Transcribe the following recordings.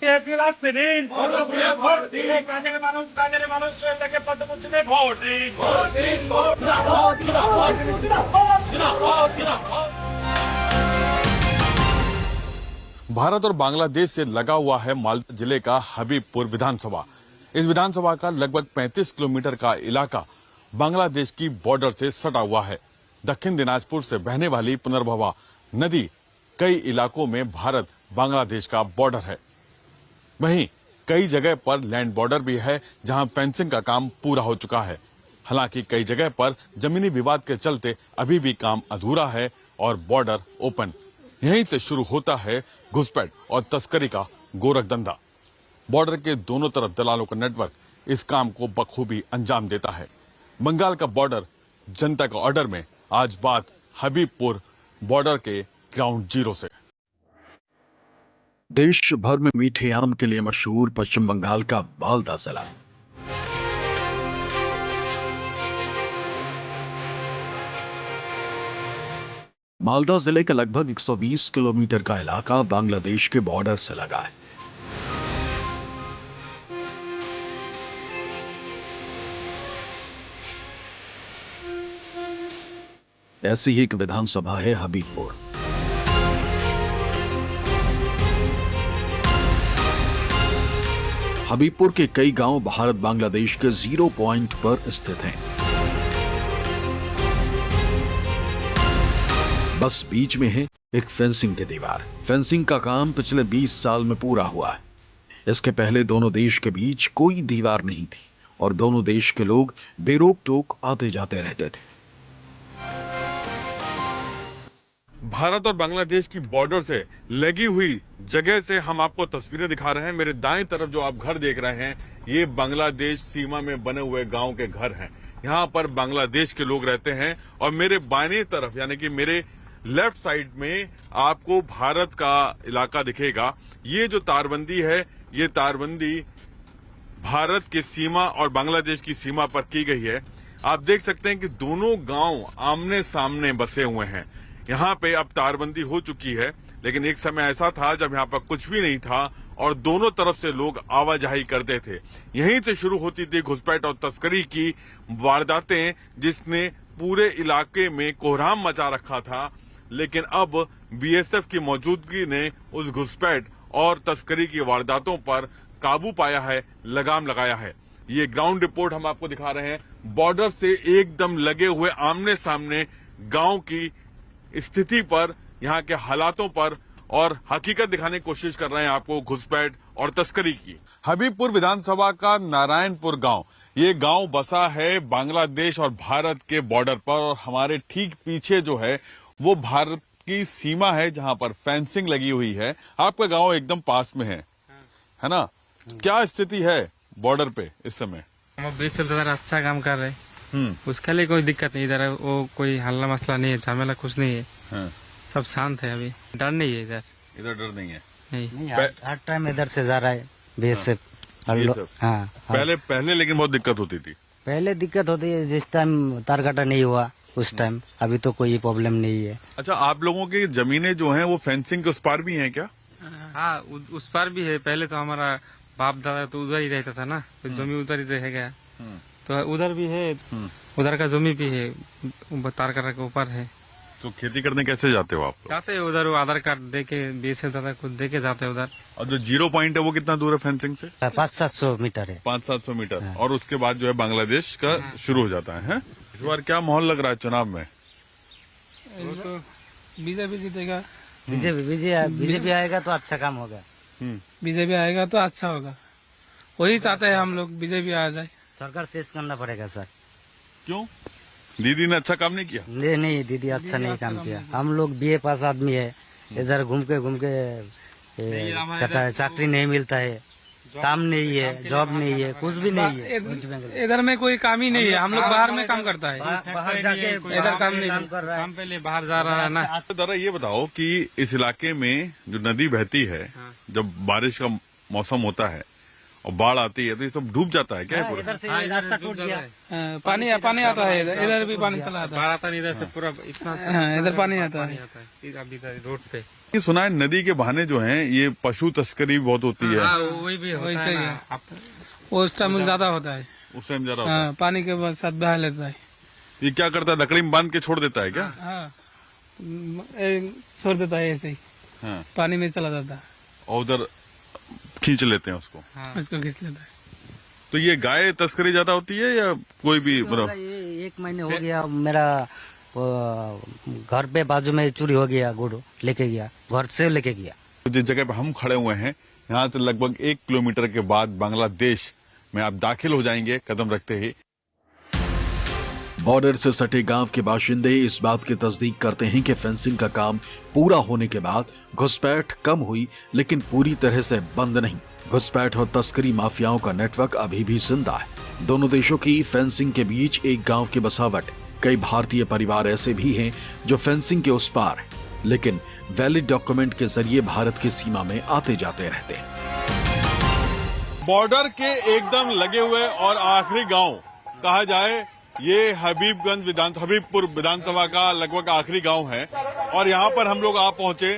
আসতে দিন ভোট দিন কাজের মানুষ তাকে পদ্মপুষ্টিতে ভোট দিন भारत और बांग्लादेश से लगा हुआ है मालदा जिले का हबीबपुर विधानसभा। इस विधानसभा का लगभग 35 किलोमीटर का इलाका बांग्लादेश की बॉर्डर से सटा हुआ है। दक्षिण दिनाजपुर से बहने वाली पुनर्भवा नदी कई इलाकों में भारत बांग्लादेश का बॉर्डर है। वहीं कई जगह पर लैंड बॉर्डर भी है, जहां फेंसिंग का काम पूरा हो चुका है। हालांकि कई जगह पर जमीनी विवाद के चलते अभी भी काम अधूरा है और बॉर्डर ओपन। यहीं से शुरू होता है घुसपैठ और तस्करी का गोरखधंधा। बॉर्डर के दोनों तरफ दलालों का नेटवर्क इस काम को बखूबी अंजाम देता है। बंगाल का बॉर्डर जनता का ऑर्डर में आज बात हबीबपुर बॉर्डर के ग्राउंड जीरो से। देश भर में मीठे आम के लिए मशहूर पश्चिम बंगाल का मालदा जिला। मालदा जिले का लगभग 120 किलोमीटर का इलाका बांग्लादेश के बॉर्डर से लगा है। ऐसी ही एक विधानसभा है हबीबपुर। हबीबपुर के कई गांव भारत बांग्लादेश के जीरो पॉइंट पर स्थित हैं। बस बीच में है एक फेंसिंग की दीवार। फेंसिंग का काम पिछले 20 साल में पूरा हुआ है। इसके पहले दोनों देश के बीच कोई दीवार नहीं थी और दोनों देश के लोग बेरोक टोक आते जाते रहते थे। भारत और बांग्लादेश की बॉर्डर से लगी हुई जगह से हम आपको तस्वीरें दिखा रहे हैं। मेरे दाएं तरफ जो आप घर देख रहे हैं, ये बांग्लादेश सीमा में बने हुए गांव के घर हैं। यहाँ पर बांग्लादेश के लोग रहते हैं और मेरे बाएं तरफ यानी कि मेरे लेफ्ट साइड में आपको भारत का इलाका दिखेगा। ये जो तारबंदी है, ये तारबंदी भारत की सीमा और बांग्लादेश की सीमा पर की गई है। आप देख सकते हैं कि दोनों गांव आमने सामने बसे हुए हैं। यहाँ पे अब तारबंदी हो चुकी है, लेकिन एक समय ऐसा था जब यहाँ पर कुछ भी नहीं था और दोनों तरफ से लोग आवाजाही करते थे। यहीं से शुरू होती थी घुसपैठ और तस्करी की वारदातें, जिसने पूरे इलाके में कोहराम मचा रखा था। लेकिन अब बीएसएफ की मौजूदगी ने उस घुसपैठ और तस्करी की वारदातों पर काबू पाया है, लगाम लगाया है। ये ग्राउंड रिपोर्ट हम आपको दिखा रहे हैं। बॉर्डर से एकदम लगे हुए आमने सामने गांव की स्थिति पर, यहाँ के हालातों पर और हकीकत दिखाने की कोशिश कर रहे हैं आपको घुसपैठ और तस्करी की। हबीबपुर विधानसभा का नारायणपुर गांव, ये गांव बसा है बांग्लादेश और भारत के बॉर्डर पर और हमारे ठीक पीछे जो है वो भारत की सीमा है, जहां पर फेंसिंग लगी हुई है। आपका गांव एकदम पास में है ना? क्या स्थिति है बॉर्डर पे इस समय? हम 20 साल से अच्छा काम कर रहे हैं। उसके लिए कोई दिक्कत नहीं, इधर वो कोई हल्ला मसला नहीं है, झमेला कुछ नहीं है। सब शांत है, अभी डर नहीं है इधर डर नहीं है। नहीं हर टाइम इधर से जा रहा है बीएसएफ। हाँ, पहले लेकिन बहुत दिक्कत होती थी। पहले दिक्कत होती है जिस टाइम तारकाटा नहीं हुआ उस टाइम। अभी तो कोई प्रॉब्लम नहीं है। अच्छा, आप लोगों की जमीनें जो हैं वो फेंसिंग के उस पार भी हैं क्या? हाँ, उस पार भी है। पहले तो हमारा बाप दादा तो उधर ही रहता था ना, तो जमी उधर ही रह गया। तो उधर भी है, उधर का जमी भी है, तारकाटा के ऊपर है। तो खेती करने कैसे जाते हो आप? जाते है उधर, आधार कार्ड दे के बीएसएफ दादा खुद दे के जाते हैं उधर। और जो जीरो पॉइंट है वो कितना दूर है फेंसिंग से? 500-700 मीटर है। 500-700 मीटर। और उसके बाद जो है बांग्लादेश का शुरू हो जाता है। इस बार क्या माहौल लग रहा है चुनाव में? तो बीजेपी जीतेगा। बीजेपी आएगा तो अच्छा काम होगा। बीजेपी आएगा तो अच्छा होगा, वही चाहते हैं हम लोग, बीजेपी आ जाए। सरकार चेंज करना पड़ेगा सर। क्यों? दीदी ने अच्छा काम नहीं किया? नहीं, दीदी अच्छा नहीं काम किया। हम लोग बीए पास आदमी है, इधर घूम के कहता है चाकरी नहीं मिलता है, काम नहीं है, जॉब नहीं है, कुछ भी नहीं है। इधर में कोई काम ही नहीं है। हम लोग बाहर में काम करता है, बाहर जाके इधर काम नहीं कर रहा है। काम पहले बाहर जा रहा है ना। दादा ये बताओ कि इस इलाके में जो नदी बहती है, जब बारिश का मौसम होता है और बाढ़ आती है तो ये सब डूब जाता है क्या ये पूरा? इधर से हाँ, इधर रास्ता डूब टूट जाता गया। है। पानी आता है इधर भी पानी चला आता बाढ़ आता नहीं, इधर से पूरा इतना हाँ, इधर पानी आता है। इधर अभी इधर रोड पे। ये सुना है नदी के बहाने जो हैं ये पशु तस्करी बहुत होती है, हाँ, वही भी होता वैसे है ही ना। है। आप- वो उस टाइम ज्यादा होता है। उस टाइम ज्यादा होता है। हाँ, पानी के साथ बहा लेता है। ये क्या करता है, लकड़ी में बांध के छोड़ देता है क्या? हाँ, छोड़ देता है ऐसे ही, हाँ, पानी में चला जाता है, और उधर खींच लेते हैं उसको। हाँ। उसको खींच लेता है। तो ये गाय तस्करी ज्यादा होती है या कोई भी मतलब? ये 1 महीने हो गया मेरा घर पे बाजू में चोरी हो गया, गुड़ लेके गया, घर से लेके गया। जिस जगह पे हम खड़े हुए हैं यहाँ से लगभग 1 किलोमीटर के बाद बांग्लादेश में आप दाखिल हो जाएंगे कदम रखते ही। बॉर्डर से सटे गांव के बाशिंदे इस बात की तस्दीक करते हैं कि फेंसिंग का काम पूरा होने के बाद घुसपैठ कम हुई, लेकिन पूरी तरह से बंद नहीं। घुसपैठ और तस्करी माफियाओं का नेटवर्क अभी भी जिंदा है। दोनों देशों की फेंसिंग के बीच एक गांव की बसावट। कई भारतीय परिवार ऐसे भी हैं जो फेंसिंग के उस पार हैं, लेकिन वैलिड डॉक्यूमेंट के जरिए भारत की सीमा में आते जाते रहते हैं। बॉर्डर के एकदम लगे हुए और आखिरी गांव कहा जाए ये हबीबपुर विधानसभा का लगभग आखिरी गांव है और यहाँ पर हम लोग आ पहुंचे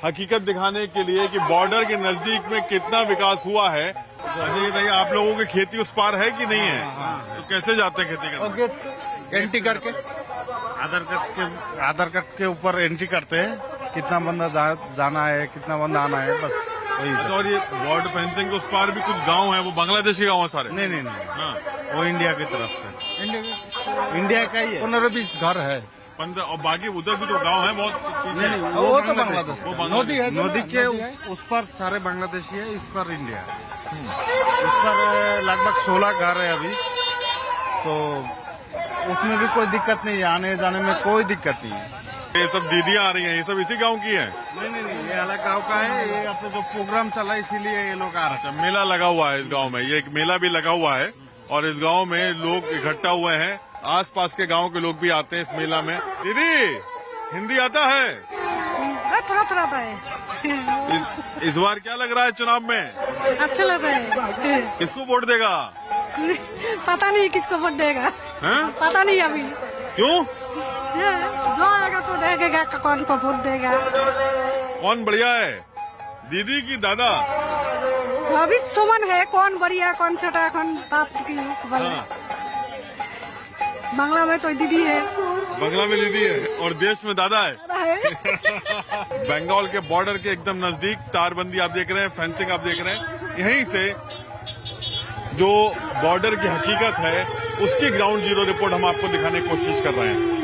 हकीकत दिखाने के लिए कि बॉर्डर के नजदीक में कितना विकास हुआ है। अच्छा ये बताइए, आप लोगों की खेती उस पार है कि नहीं है? तो कैसे जाते हैं खेती करने? एंट्री करके आधार कार्ड के ऊपर एंट्री करते हैं, कितना बंदा जाना है, कितना बंदा आना है, बस वही अच्छा, सब। और ये बॉर्डर फेंसिंग के उस पार भी कुछ गांव है, वो बांग्लादेशी गांव है सारे? नहीं हाँ, वो इंडिया की तरफ से, इंडिया का ही है। 15-20 घर है। 15 और बाकी उधर भी तो गांव है बहुत पीछे। वो तो बांग्लादेश वो का। बांग्लादेश। नदी के उस पर सारे बांग्लादेशी है, इस पर इंडिया है। इस पर लगभग 16 घर है अभी, तो उसमें भी कोई दिक्कत नहीं है, आने जाने में कोई दिक्कत नहीं है। ये सब दीदियां आ रही हैं, ये सब इसी गांव की हैं? नहीं, ये अलग गाँव का है। ये अपने जो प्रोग्राम चला इसीलिए ये लोग आ रहे हैं। अच्छा, मेला लगा हुआ है इस गांव में, ये एक मेला भी लगा हुआ है और इस गांव में लोग इकट्ठा हुए हैं। आसपास के गांव के लोग भी आते हैं इस मेला में। दीदी, हिंदी आता है? थोड़ा थोड़ा आता है। इस बार क्या लग रहा है चुनाव में? अच्छा लग रहा है। किसको वोट देगा? पता नहीं किसको वोट देगा, हैं? पता नहीं अभी। क्यों? जो आएगा तो देखेगा कौन को वोट देगा। कौन बढ़िया है, दीदी की दादा? सभी समान है, कौन बढ़िया कौन छोटा कौन बात की बोले। बांग्ला में तो दीदी है, बंगला में दीदी है और देश में दादा है। दादा है। बंगाल के बॉर्डर के एकदम नजदीक तारबंदी आप देख रहे हैं, फेंसिंग आप देख रहे हैं। यहीं से जो बॉर्डर की हकीकत है उसकी ग्राउंड जीरो रिपोर्ट हम आपको दिखाने की कोशिश कर रहे हैं।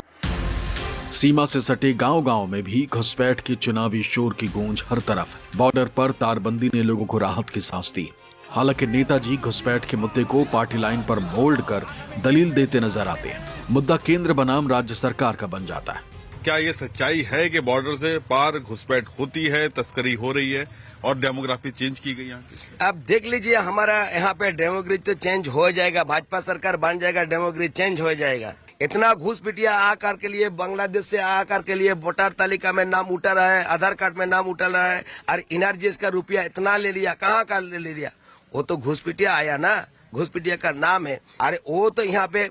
सीमा से सटे गांव-गांव में भी घुसपैठ की चुनावी शोर की गूंज हर तरफ। बॉर्डर पर तारबंदी ने लोगों को राहत की सांस दी। हालांकि नेताजी घुसपैठ के मुद्दे को पार्टी लाइन पर मोल्ड कर दलील देते नजर आते हैं। मुद्दा केंद्र बनाम राज्य सरकार का बन जाता है। क्या ये सच्चाई है कि बॉर्डर से पार घुसपैठ होती है, तस्करी हो रही है और डेमोग्राफी चेंज की गई यहाँ की? अब देख लीजिए, हमारा यहाँ पे डेमोग्राफी तो चेंज हो जाएगा, भाजपा सरकार बन जाएगा, डेमोग्राफी चेंज हो जाएगा। इतना घूस पिटिया आकर के लिए बांग्लादेश से आकर के लिए वोटर तालिका में नाम उठा रहा है, आधार कार्ड में नाम उठा रहा है, और एनआरजीएस का रुपया इतना ले लिया, कहाँ का ले लिया? वो तो घूस पिटिया आया ना, घूस पिटिया का नाम है। अरे वो तो यहाँ पे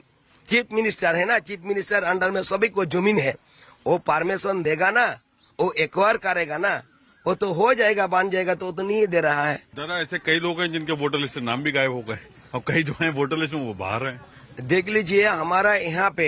चीफ मिनिस्टर है ना, चीफ मिनिस्टर अंडर में सभी को जमीन है, वो परमिशन देगा ना, वो एक्वायर करेगा ना, वो तो हो जाएगा, बन जाएगा। तो नहीं दे रहा है। दादा, ऐसे कई लोग हैं जिनके वोटर लिस्ट से नाम भी गायब हो गए और कई जो हैं वोटर लिस्ट में वो बाहर हैं। देख लीजिए, हमारा यहाँ पे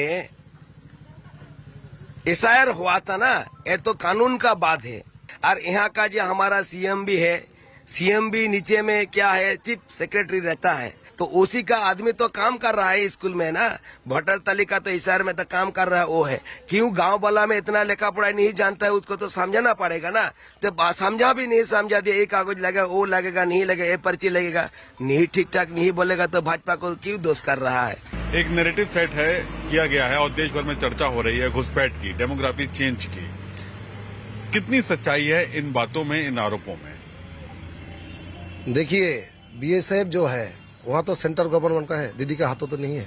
एसआईआर हुआ था ना, ये तो कानून का बात है। और यहाँ का जो हमारा सीएम भी है, सीएम भी नीचे में क्या है, चीफ सेक्रेटरी रहता है, तो उसी का आदमी तो काम कर रहा है स्कूल में ना। वोटर तालिका तो एसआईआर में तो काम कर रहा है वो है। क्यों गांव वाला में इतना लेखा पढ़ाई नहीं जानता है, उसको तो समझाना पड़ेगा ना। तो समझा भी नहीं, समझा दिया, ये कागज लगेगा, वो लगेगा, नहीं लगेगा, ये पर्ची लगेगा, नहीं ठीक ठाक नहीं बोलेगा तो भाजपा को क्यों दोष कर रहा है? एक नैरेटिव सेट है, किया गया है और देश भर में चर्चा हो रही है घुसपैठ की, डेमोग्राफी चेंज की। कितनी सच्चाई है इन बातों में, इन आरोपों में? देखिए, बीएसएफ जो है वहाँ तो सेंट्रल गवर्नमेंट का है, दीदी का हाथों तो नहीं है।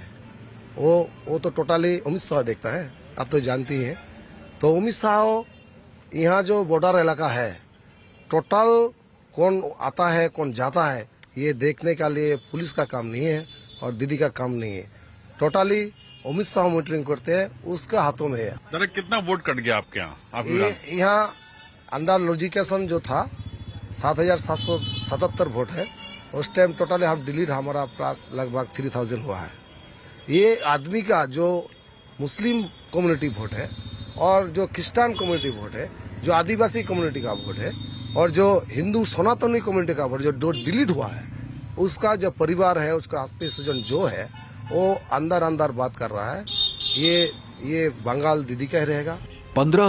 वो तो टोटली अमित शाह देखता है, आप तो जानती हैं। तो अमित शाह यहाँ जो बॉर्डर इलाका है, टोटल कौन आता है कौन जाता है ये देखने का लिए पुलिस का काम नहीं है और दीदी का काम नहीं है। टोटली अमित शाह मॉनिटरिंग करते हैं, उसका हाथों में है। दादा कितना वोट कट गया आपके यहाँ? आपके ये यहाँ अंडर लॉजिकेशन जो था 7,777 वोट है। उस टाइम टोटली हाफ डिलीट हमारा पास लगभग 3,000 हुआ है। ये आदमी का जो मुस्लिम कम्युनिटी वोट है और जो क्रिश्चियन कम्युनिटी वोट है, जो आदिवासी कम्युनिटी का वोट है और जो हिंदू सनातनी कम्युनिटी का वोट जो डिलीट हुआ है, उसका जो परिवार है, उसका आत्मीय स्वजन जो है वो अंदर अंदर बात कर रहा है। ये बंगाल दीदी का ही रहेगा। 15